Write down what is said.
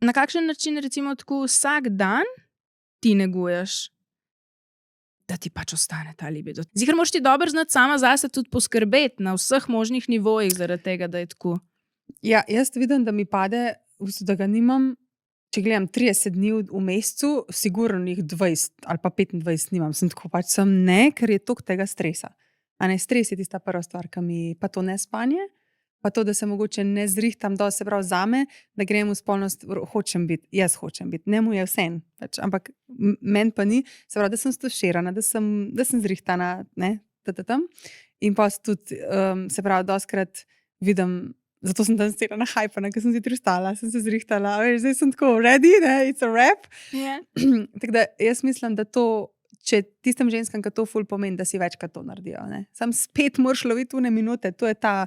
Na kakšen način recimo tako vsak dan ti neguješ, da ti pač ostane ta libido? Ziher moraš ti dobro znati sama zase tudi poskrbeti na vseh možnih nivojih zaradi tega, da je tako. Ja, jaz vidim, da mi pade, v bistvu, da ga nimam, če gledam 30 dni v mesecu, sigurno jih 20 ali pa 25 nimam. Sem tako pač sem ne, ker je toliko tega stresa. A ne, stres je tista prva stvar, ki mi pa to nespanje, pa to, da se mogoče ne zrihtam dosti, se pravi zame, da grem v spolnost, hočem biti, ne mu je vseeno, pač, ampak meni pa ni, se pravi, da sem stuširana, da sem zrihtana, ne, tam. In pa tudi, se pravi, dostikrat vidim, zato sem danes cela nahajpana, ker sem zjutraj vstala, sem se zrihtala, veš, zdaj sem tako ready, ne, it's a wrap. Yeah. Tako da jaz mislim, da to, če tistem ženskam, ki to ful pomeni, da si večkrat to naredijo, ne. Sam spet moraš loviti une minute, to je ta